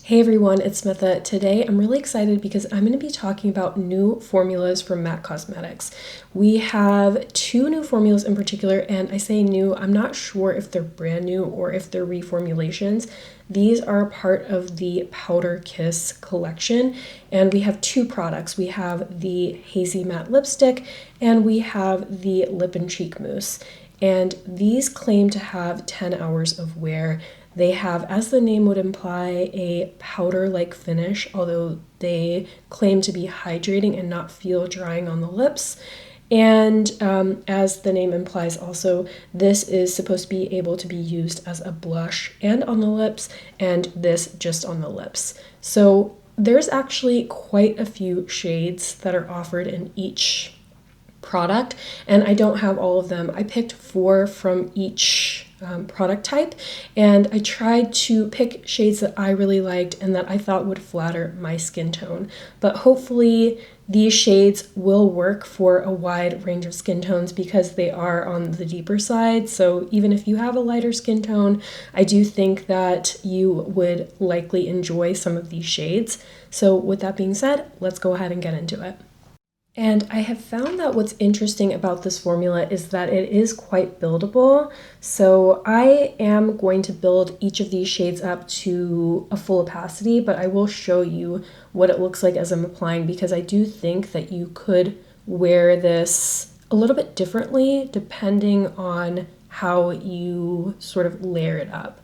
Hey everyone, it's Smitha. Today I'm really excited because I'm going to be talking about new formulas from MAC Cosmetics. We have two new formulas in particular, and I say new, I'm not sure if they're brand new or if they're reformulations. These are part of the Powder Kiss collection, and we have two products. We have the Hazy Matte Lipstick, and we have the Lip and Cheek Mousse. And these claim to have 10 hours of wear. They have, as the name would imply, a powder-like finish, although they claim to be hydrating and not feel drying on the lips. And as the name implies also, this is supposed to be able to be used as a blush and on the lips, and this just on the lips. So there's actually quite a few shades that are offered in each product, and I don't have all of them. I picked 4 from each product type, and I tried to pick shades that I really liked and that I thought would flatter my skin tone. But hopefully these shades will work for a wide range of skin tones because they are on the deeper side. So even if you have a lighter skin tone, I do think that you would likely enjoy some of these shades. So with that being said, let's go ahead and get into it. And I have found that what's interesting about this formula is that it is quite buildable. So I am going to build each of these shades up to a full opacity, but I will show you what it looks like as I'm applying, because I do think that you could wear this a little bit differently depending on how you sort of layer it up.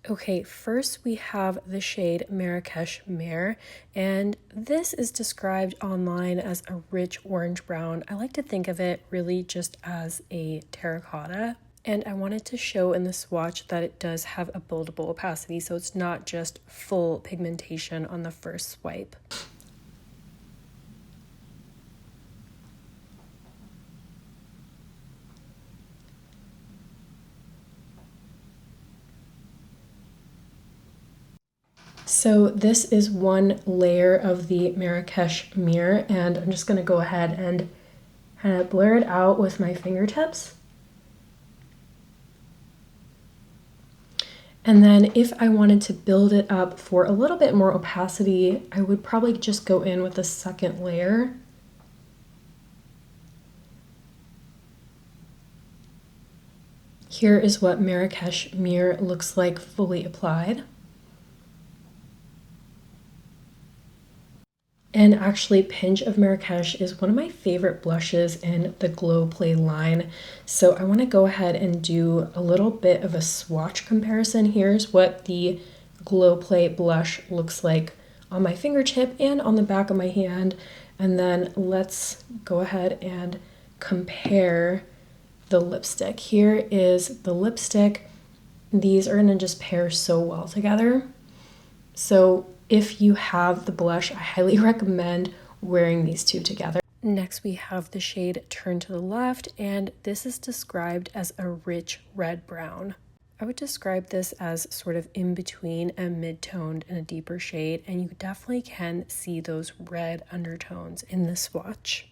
Okay, first we have the shade Marrakesh-mere, and this is described online as a rich orange brown. I like to think of it really just as a terracotta, and I wanted to show in the swatch that it does have a buildable opacity, so it's not just full pigmentation on the first swipe. So this is one layer of the Marrakesh-mere, and I'm just going to go ahead and kind of blur it out with my fingertips. And then if I wanted to build it up for a little bit more opacity, I would probably just go in with a second layer. Here is what Marrakesh-mere looks like fully applied. And actually, Pinch of Marrakesh is one of my favorite blushes in the Glow Play line. So I want to go ahead and do a little bit of a swatch comparison. Here's what the Glow Play blush looks like on my fingertip and on the back of my hand. And then let's go ahead and compare the lipstick. Here is the lipstick. These are going to just pair so well together. So if you have the blush, I highly recommend wearing these two together. Next, we have the shade Turn to the Left, and this is described as a rich red brown. I would describe this as sort of in between a mid-toned and a deeper shade, and you definitely can see those red undertones in the swatch.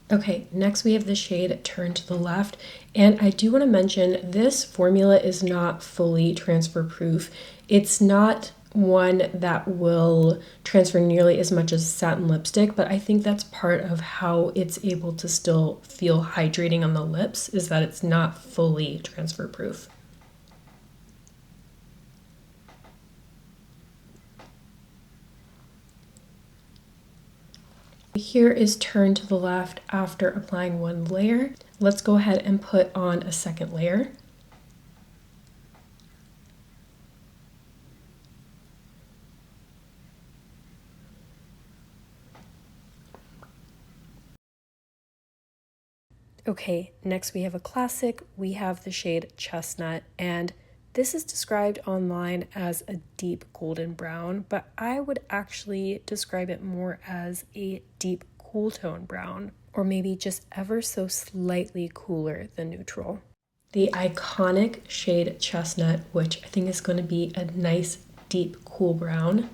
Okay, next we have the shade Turn to the Left, and I do want to mention this formula is not fully transfer proof. It's not one that will transfer nearly as much as satin lipstick, but I think that's part of how it's able to still feel hydrating on the lips, is that it's not fully transfer proof. Here is Turn to the Left after applying one layer. Let's go ahead and put on a second layer. Okay, next we have a classic. We have the shade Chestnut, and this is described online as a deep golden brown, but I would actually describe it more as a deep cool tone brown, or maybe just ever so slightly cooler than neutral. The iconic shade Chestnut, which I think is going to be a nice deep cool brown.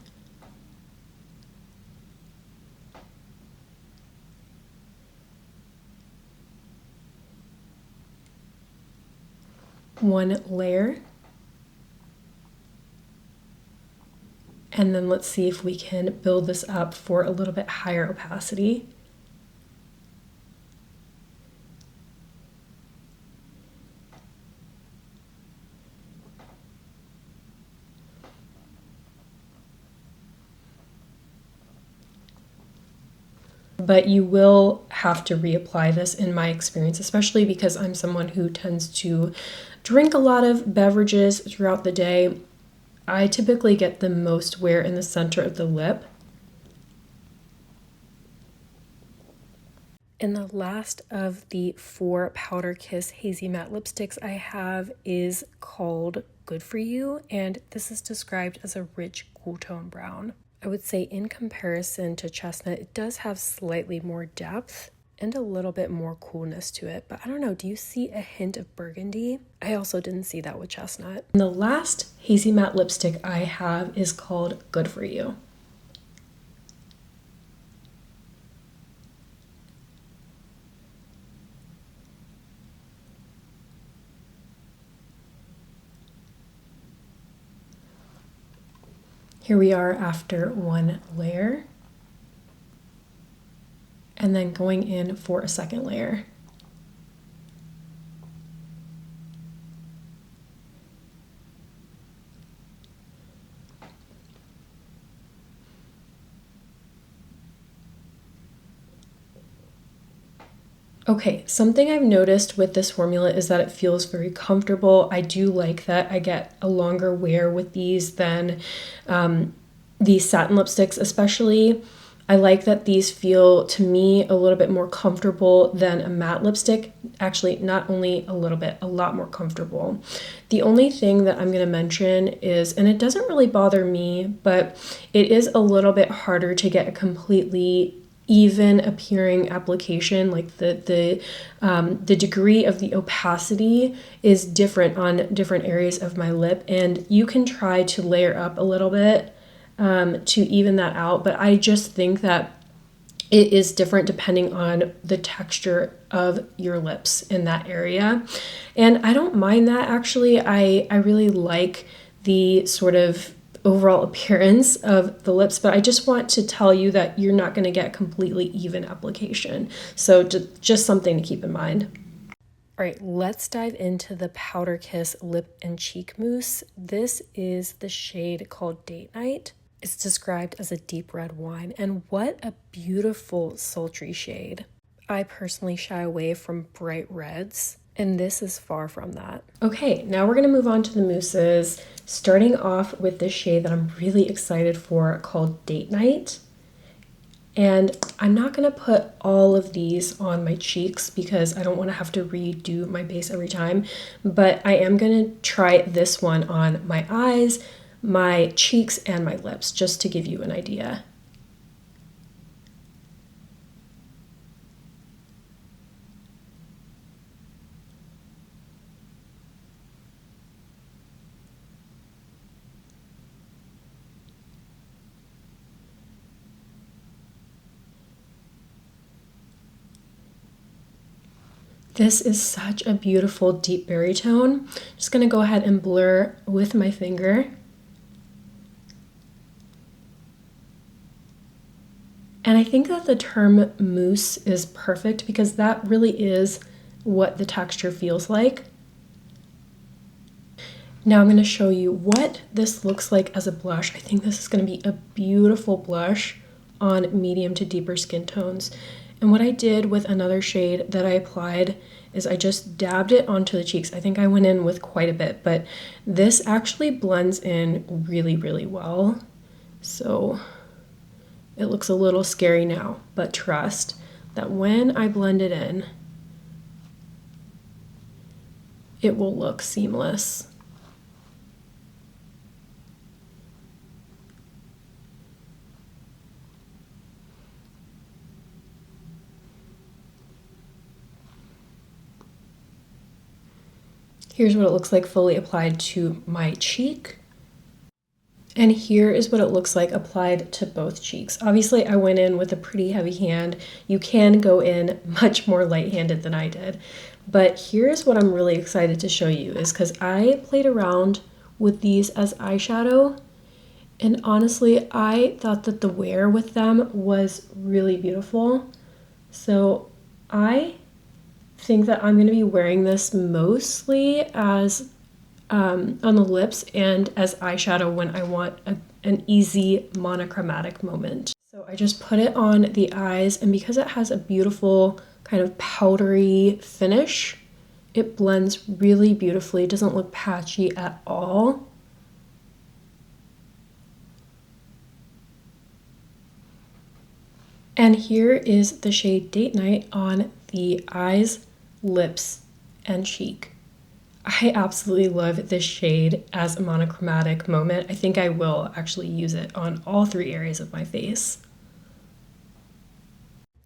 One layer, And then let's see if we can build this up for a little bit higher opacity. But you will have to reapply this in my experience, especially because I'm someone who tends to drink a lot of beverages throughout the day. I typically get the most wear in the center of the lip. And the last of the 4 Powder Kiss Hazy Matte lipsticks I have is called Good For You, and this is described as a rich cool tone brown. I would say in comparison to Chestnut, it does have slightly more depth and a little bit more coolness to it, but I don't know, do you see a hint of burgundy? I also didn't see that with Chestnut. And the last Hazy Matte lipstick I have is called Good For You. Here we are after 1 layer, and then going in for a second layer. Okay, something I've noticed with this formula is that it feels very comfortable. I do like that I get a longer wear with these than these satin lipsticks, especially. I like that these feel, to me, a little bit more comfortable than a matte lipstick. Actually, not only a little bit, a lot more comfortable. The only thing that I'm going to mention is, and it doesn't really bother me, but it is a little bit harder to get a completely even appearing application. Like the degree of the opacity is different on different areas of my lip, and you can try to layer up a little bit to even that out, but I just think that it is different depending on the texture of your lips in that area. And I don't mind that, actually. I really like the sort of overall appearance of the lips, but I just want to tell you that you're not going to get completely even application. So just something to keep in mind. All right, let's dive into the Powder Kiss Lip and Cheek Mousse. This is the shade called Date Night. It's described as a deep red wine, and what a beautiful sultry shade. I personally shy away from bright reds, and this is far from that. Okay, now we're gonna move on to the mousses, starting off with this shade that I'm really excited for called Date Night. And I'm not gonna put all of these on my cheeks because I don't wanna have to redo my base every time, but I am gonna try this one on my eyes, my cheeks, and my lips, just to give you an idea. This is such a beautiful deep berry tone. I'm just gonna go ahead and blur with my finger. And I think that the term mousse is perfect because that really is what the texture feels like. Now I'm going to show you what this looks like as a blush. I think this is going to be a beautiful blush on medium to deeper skin tones. And what I did with another shade that I applied is I just dabbed it onto the cheeks. I think I went in with quite a bit, but this actually blends in really, really well. So it looks a little scary now, but trust that when I blend it in, it will look seamless. Here's what it looks like fully applied to my cheek. And here is what it looks like applied to both cheeks. Obviously, I went in with a pretty heavy hand. You can go in much more light-handed than I did. But here's what I'm really excited to show you is because I played around with these as eyeshadow, And honestly, I thought that the wear with them was really beautiful. So I think that I'm going to be wearing this mostly as on the lips and as eyeshadow when I want an easy monochromatic moment. So I just put it on the eyes, and because it has a beautiful kind of powdery finish, it blends really beautifully. It doesn't look patchy at all. And here is the shade Date Night on the eyes, lips, and cheek. I absolutely love this shade as a monochromatic moment. I think I will actually use it on all 3 areas of my face.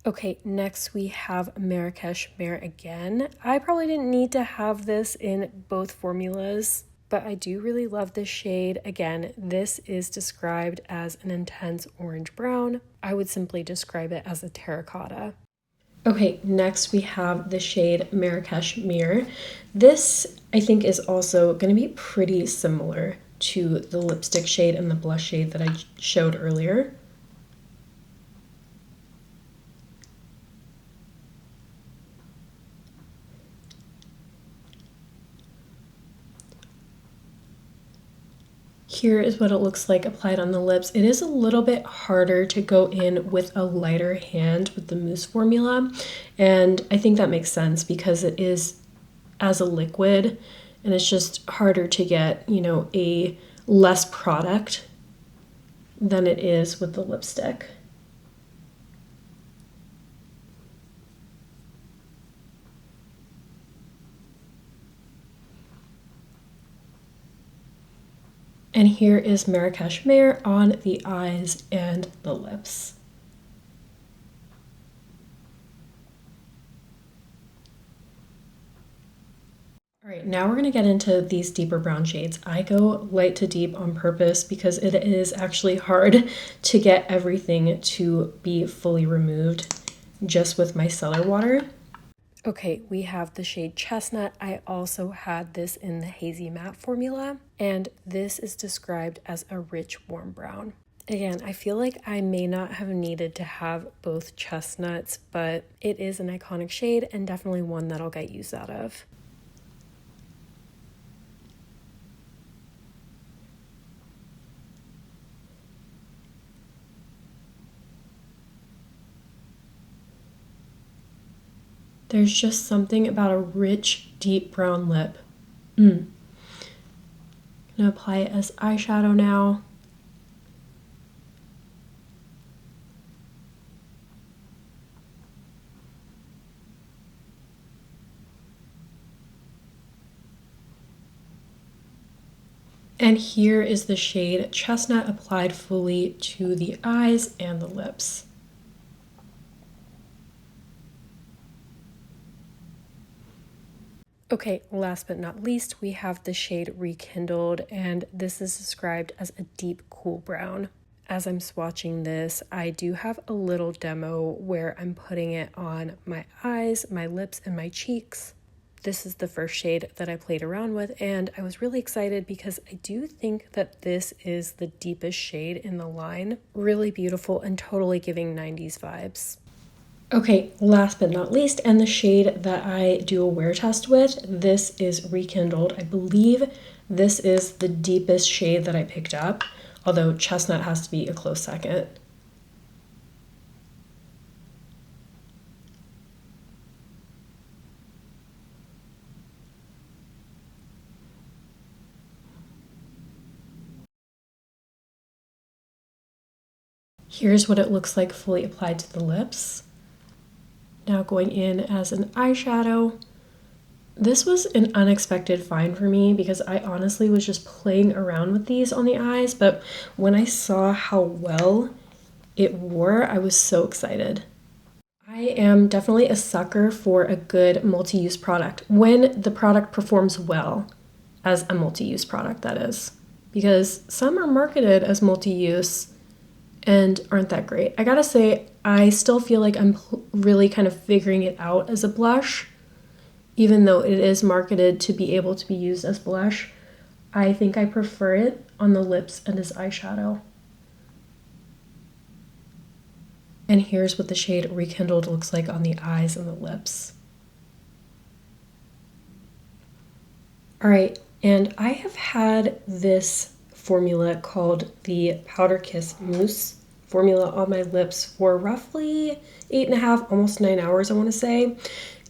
Okay, next we have Marrakesh-mere again. I probably didn't need to have this in both formulas, but I do really love this shade. Again, this is described as an intense orange brown. I would simply describe it as a terracotta. Okay, next we have the shade Marrakesh-mere. This, I think, is also going to be pretty similar to the lipstick shade and the blush shade that I showed earlier. Here is what it looks like applied on the lips. It is a little bit harder to go in with a lighter hand with the Mousse formula, and I think that makes sense because it is as a liquid, and it's just harder to get, you know, a less product than it is with the lipstick. And here is Marrakesh-mere on the eyes and the lips. All right, now we're going to get into these deeper brown shades. I go light to deep on purpose because it is actually hard to get everything to be fully removed just with my micellar water. Okay, we have the shade Chestnut. I also had this in the Hazy Matte formula, and this is described as a rich warm brown. Again, I feel like I may not have needed to have both chestnuts, but it is an iconic shade and definitely one that I'll get use out of. There's just something about a rich, deep brown lip. I'm gonna apply it as eyeshadow now. And here is the shade Chestnut applied fully to the eyes and the lips. Okay, last but not least, we have the shade Rekindled, and this is described as a deep cool brown. As I'm swatching this, I do have a little demo where I'm putting it on my eyes, my lips, and my cheeks. This is the first shade that I played around with, and I was really excited because I do think that this is the deepest shade in the line. Really beautiful and totally giving 90s vibes. Okay, last but not least, and the shade that I do a wear test with, this is Rekindled. I believe this is the deepest shade that I picked up, although Chestnut has to be a close second. Here's what it looks like fully applied to the lips. Now going in as an eyeshadow. This was an unexpected find for me because I honestly was just playing around with these on the eyes, but when I saw how well it wore, I was so excited. I am definitely a sucker for a good multi-use product when the product performs well as a multi-use product, that is, because some are marketed as multi-use and aren't that great. I gotta say, I still feel like I'm really kind of figuring it out as a blush. Even though it is marketed to be able to be used as blush, I think I prefer it on the lips and as eyeshadow. And here's what the shade Rekindled looks like on the eyes and the lips. All right, and I have had this formula called the Powder Kiss Mousse formula on my lips for roughly 8.5, almost 9 hours, I want to say.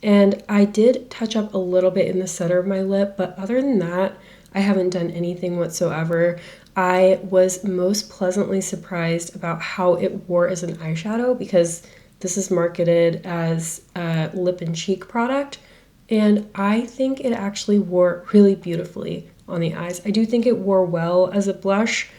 And I did touch up a little bit in the center of my lip, but other than that, I haven't done anything whatsoever. I was most pleasantly surprised about how it wore as an eyeshadow, because this is marketed as a lip and cheek product, and I think it actually wore really beautifully on the eyes. I do think it wore well as a blush,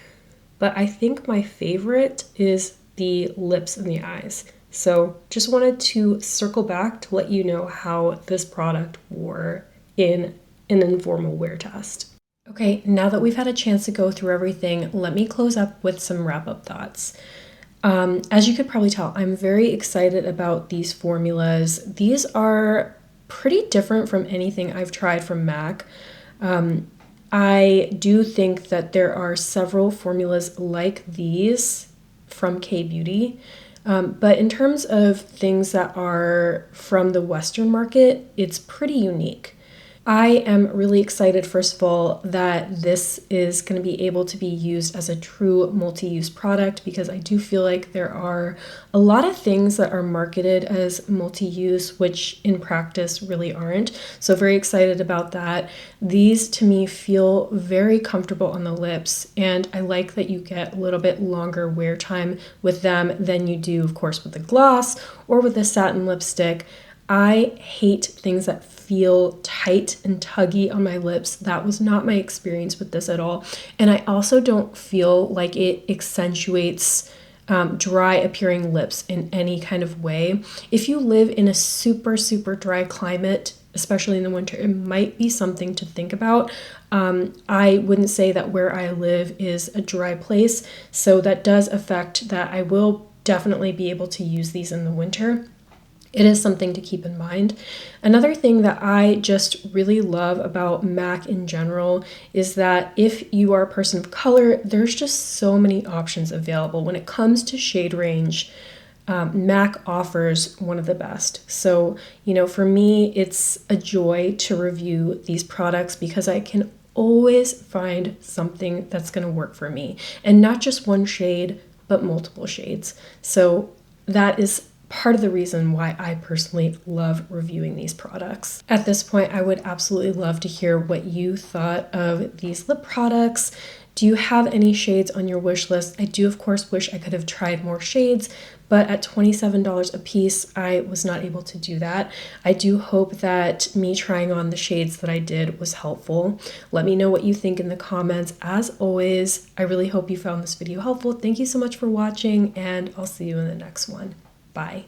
but I think my favorite is the lips and the eyes. So just wanted to circle back to let you know how this product wore in an informal wear test. Okay, now that we've had a chance to go through everything, let me close up with some wrap-up thoughts. As you could probably tell, I'm very excited about these formulas. These are pretty different from anything I've tried from MAC. I do think that there are several formulas like these from K-Beauty, but in terms of things that are from the Western market, it's pretty unique. I am really excited, first of all, that this is going to be able to be used as a true multi-use product, because I do feel like there are a lot of things that are marketed as multi-use, which in practice really aren't. So very excited about that. These to me feel very comfortable on the lips, and I like that you get a little bit longer wear time with them than you do, of course, with the gloss or with the satin lipstick. I hate things that feel tight and tuggy on my lips. That was not my experience with this at all. And I also don't feel like it accentuates dry appearing lips in any kind of way. If you live in a super, super dry climate, especially in the winter, it might be something to think about. I wouldn't say that where I live is a dry place, so that does affect that. I will definitely be able to use these in the winter. It is something to keep in mind. Another thing that I just really love about MAC in general is that if you are a person of color, there's just so many options available. When it comes to shade range, MAC offers one of the best. So, for me, it's a joy to review these products because I can always find something that's going to work for me. And not just one shade, but multiple shades. So that is part of the reason why I personally love reviewing these products. At this point, I would absolutely love to hear what you thought of these lip products. Do you have any shades on your wish list? I do, of course, wish I could have tried more shades, but at $27 a piece, I was not able to do that. I do hope that me trying on the shades that I did was helpful. Let me know what you think in the comments. As always, I really hope you found this video helpful. Thank you so much for watching, and I'll see you in the next one. Bye.